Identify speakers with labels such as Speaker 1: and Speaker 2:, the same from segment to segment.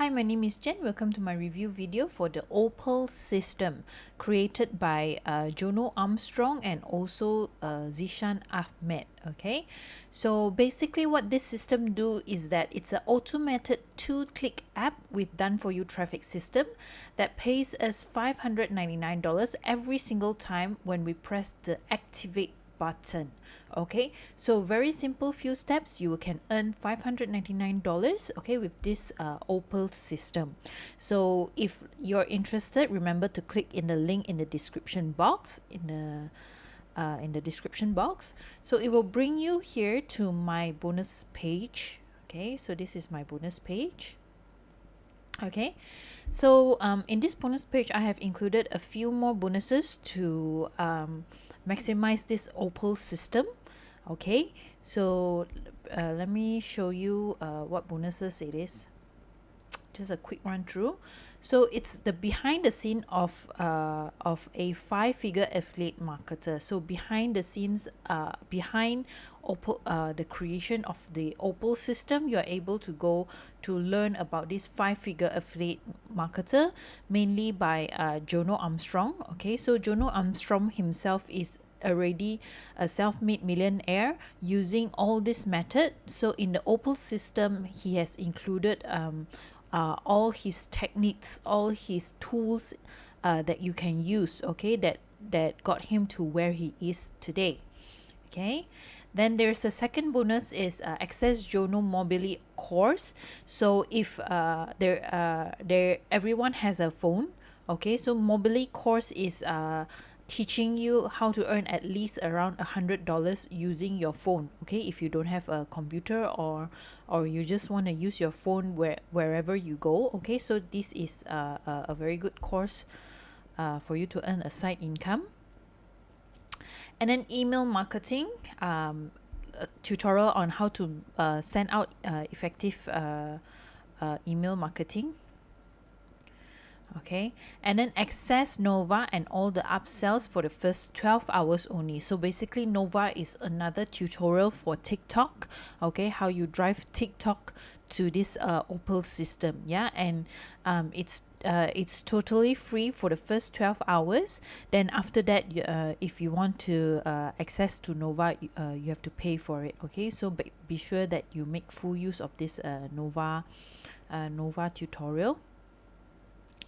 Speaker 1: Hi, my name is Jen. Welcome to my review video for the Opal system created by Jono Armstrong and also Zishan Ahmed. Okay, so basically what this system do is that it's an automated 2-click app with done for you traffic system that pays us $599 every single time when we press the activate button. Okay, so very simple few steps, you can earn $599, okay, with this Opal system. So if you're interested, remember to click in the link in the description box, in the description box. So it will bring you here to my bonus page. Okay, so this is my bonus page. Okay, so in this bonus page I have included a few more bonuses to maximize this Opal system. Okay, so let me show you what bonuses it is. Just a quick run through. So it's the behind the scene of a 5-figure affiliate marketer. So behind the scenes, behind Opal, the creation of the Opal system, you are able to go to learn about this 5-figure affiliate marketer, mainly by Jono Armstrong. Okay, so Jono Armstrong himself is already a self-made millionaire using all this method. So in the Opal system, he has included all his techniques, all his tools that you can use, okay, that got him to where he is today. Okay, then there's a second bonus is access Jono Mobile course. So if there everyone has a phone, okay, so Mobile course is teaching you how to earn at least around $100 using your phone. Okay, if you don't have a computer or you just want to use your phone wherever you go. Okay, so this is a very good course for you to earn a side income. And then email marketing, a tutorial on how to send out effective email marketing. Okay, and then access Nova and all the upsells for the first 12 hours only. So basically Nova is another tutorial for TikTok, okay, how you drive TikTok to this Opal system. Yeah, and it's totally free for the first 12 hours. Then after that, if you want to access to Nova, you have to pay for it. Okay, so be sure that you make full use of this Nova tutorial.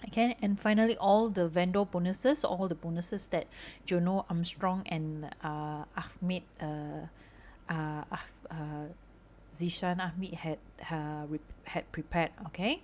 Speaker 1: Okay, and finally all the vendor bonuses, all the bonuses that Jono Armstrong and Ahmed Zishan Ahmed had prepared. Okay,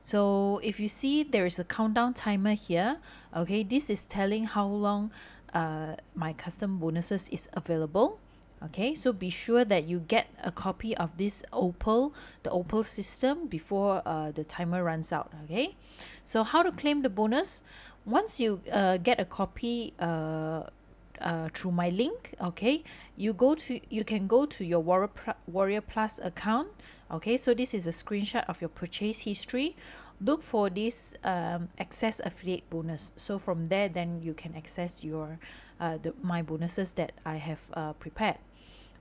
Speaker 1: so if you see there is a countdown timer here, okay, this is telling how long my custom bonuses is available. Okay, so be sure that you get a copy of this the Opal system before the timer runs out. Okay, so how to claim the bonus? Once you get a copy through my link, okay, you can go to your Warrior Plus account. Okay, so this is a screenshot of your purchase history. Look for this access affiliate bonus. So from there, then you can access your my bonuses that I have prepared.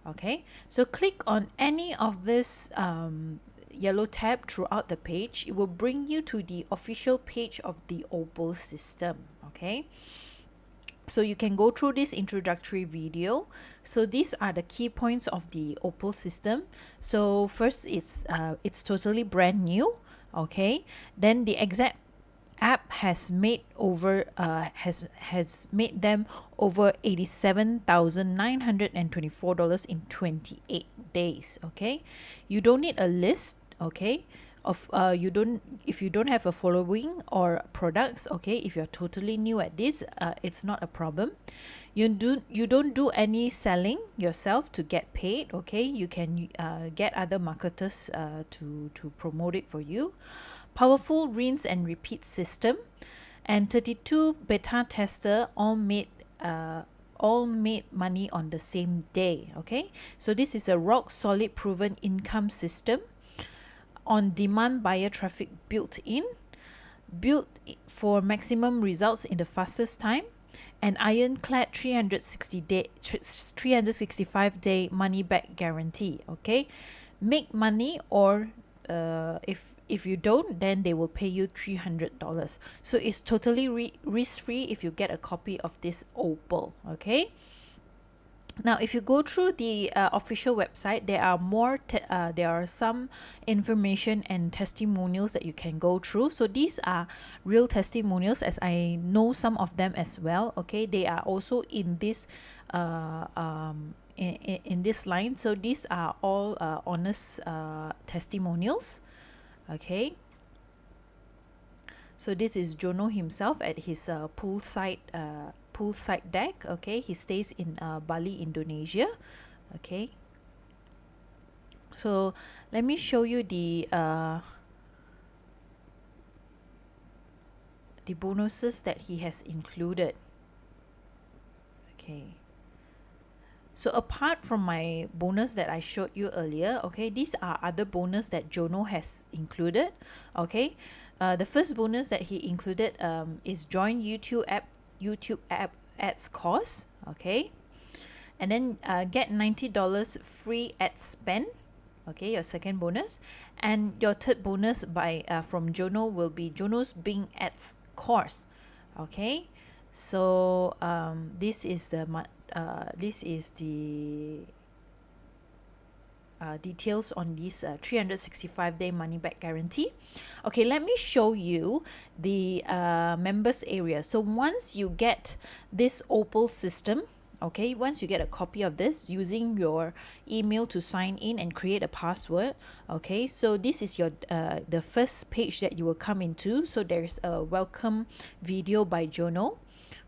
Speaker 1: Okay, so click on any of this yellow tab throughout the page. It will bring you to the official page of the Opal system. Okay, so you can go through this introductory video. So these are the key points of the Opal system. So first, it's totally brand new. Okay, then the exact app has made over has made them over $87,924 in 28 days. Okay, you don't need a list, okay, of if you don't have a following or products. Okay, if you're totally new at this, it's not a problem. You don't do any selling yourself to get paid. Okay, you can get other marketers to promote it for you. Powerful rinse and repeat system, and 32 beta tester all made money on the same day. Okay, so this is a rock solid proven income system. On demand buyer traffic built for maximum results in the fastest time, an ironclad 365 day money back guarantee. Okay, make money or if you don't, then they will pay you $300. So it's totally risk-free if you get a copy of this Opal. Okay. Now, if you go through the official website, there are some information and testimonials that you can go through. So these are real testimonials, as I know some of them as well. Okay, they are also in this in this line. So these are all honest testimonials. Okay. So this is Jono himself at his poolside deck. Okay, he stays in Bali, Indonesia. Okay, so let me show you the bonuses that he has included. Okay, so apart from my bonus that I showed you earlier, okay, these are other bonus that Jono has included. Okay, the first bonus that he included is join YouTube app ads course. Okay, and then get $90 free ad spend. Okay, your second bonus. And your third bonus by from Jono will be Jono's Bing ads course. Okay, so this is the details on this 365-day money back guarantee. Okay, let me show you the members area. So once you get this Opal system, okay, once you get a copy of this using your email to sign in and create a password, okay, so this is your the first page that you will come into. So there's a welcome video by Jono.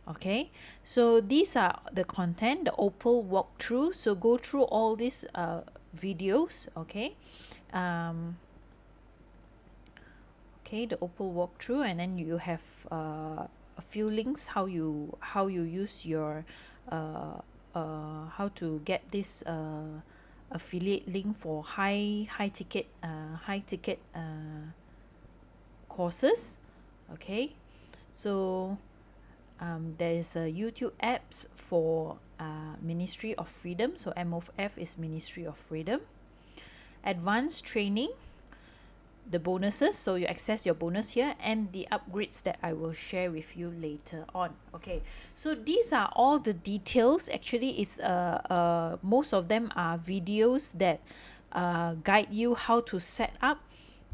Speaker 1: Okay, so these are the content, the Opal walkthrough. So go through all these videos. Okay, okay, the Opal walkthrough, and then you have a few links how you use your how to get this affiliate link for high ticket courses. Okay, so there is a YouTube apps for Ministry of Freedom. So MOF is Ministry of Freedom. Advanced training, the bonuses, so you access your bonus here, and the upgrades that I will share with you later on. Okay, so these are all the details. Actually, it's most of them are videos that guide you how to set up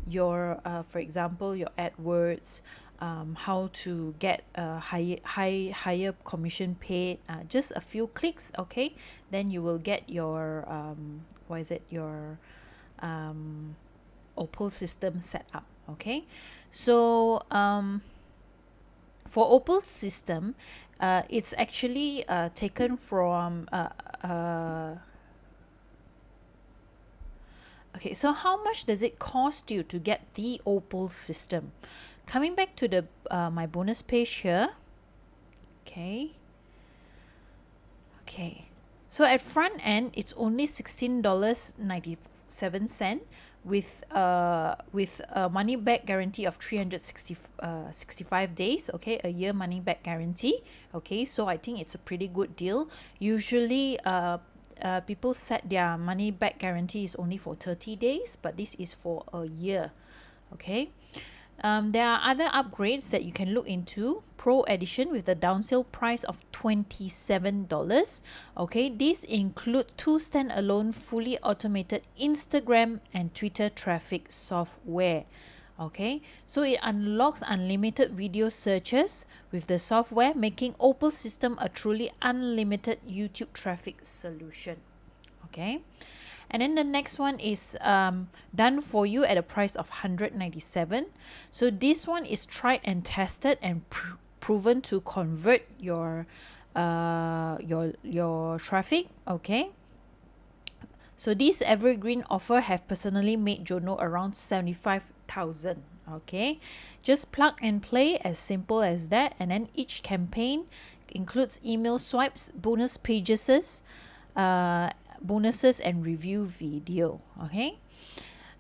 Speaker 1: your for example, your AdWords, how to get higher commission paid, just a few clicks. Okay, then you will get your your Opal system set up. Okay, so for Opal system, it's actually taken from okay, so how much does it cost you to get the Opal system? Coming back to the my bonus page here. Okay, so at front end it's only $16.97 with a money back guarantee of 365 days. Okay, a year money back guarantee. Okay, so I think it's a pretty good deal. Usually people set their money back guarantee is only for 30 days, but this is for a year. Okay, there are other upgrades that you can look into. Pro edition with the down sale price of $27. Okay, these include 2 standalone fully automated Instagram and Twitter traffic software. Okay, so it unlocks unlimited video searches with the software, making Opal system a truly unlimited YouTube traffic solution. Okay, and then the next one is done for you at a price of $197. So this one is tried and tested and proven to convert your traffic. Okay, so this evergreen offer have personally made Jono around 75,000. Okay, just plug and play, as simple as that. And then each campaign includes email swipes, bonus pages, bonuses, and review video. Okay,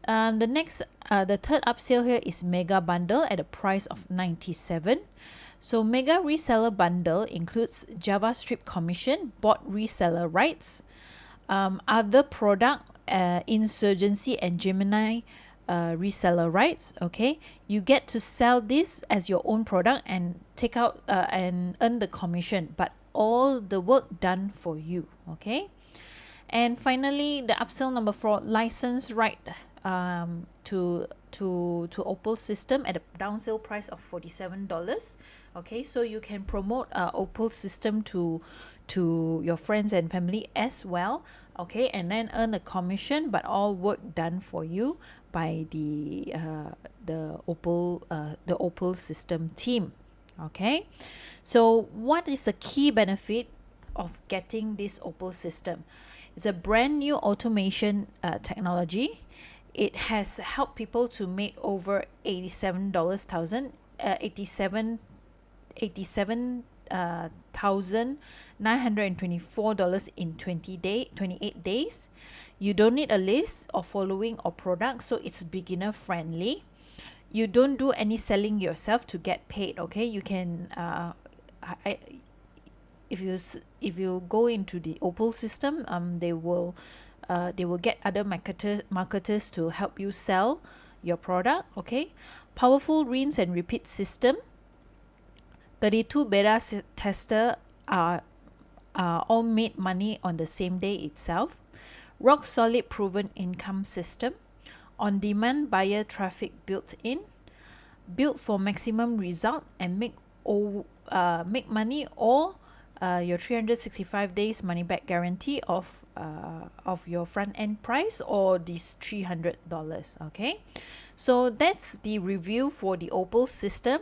Speaker 1: the third upsell here is mega bundle at a price of $97. So mega reseller bundle includes JavaScript commission, bot reseller rights, other product, insurgency and Gemini reseller rights. Okay, you get to sell this as your own product and take out and earn the commission, but all the work done for you. Okay, and finally, the upsell number 4, license right to Opal System at a down sale price of $47. Okay, so you can promote Opal System to your friends and family as well. Okay, and then earn a commission, but all work done for you by the Opal System team. Okay, so what is the key benefit of getting this Opal System? It's a brand new automation technology. It has helped people to make over $87,924 in 28 days. You don't need a list or following or product, so it's beginner friendly. You don't do any selling yourself to get paid. Okay, you can if you go into the Opal System, they will get other marketers to help you sell your product. Okay, powerful rinse and repeat system. 32 beta tester are all made money on the same day itself. Rock solid proven income system. On demand buyer traffic built in. Built for maximum result and make money, or your 365 days money back guarantee of your front end price, or this $300. Okay, so that's the review for the Opal System.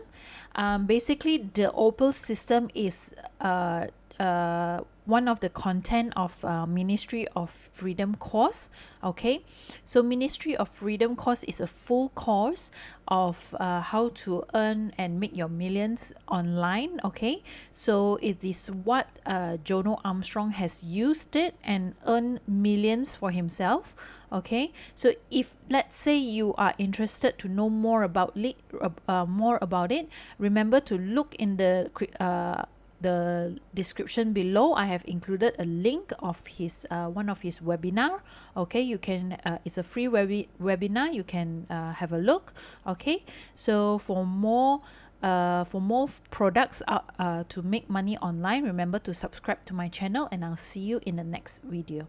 Speaker 1: Basically, the Opal System is one of the content of Ministry of Freedom course. Okay, so Ministry of Freedom course is a full course of how to earn and make your millions online. Okay, so it is what Jono Armstrong has used it and earned millions for himself. Okay, so if let's say you are interested to know more about it, remember to look in the description below. I have included a link of his one of his webinar. Okay, you can it's a free webinar. You can have a look. Okay, so for more products to make money online, remember to subscribe to my channel, and I'll see you in the next video.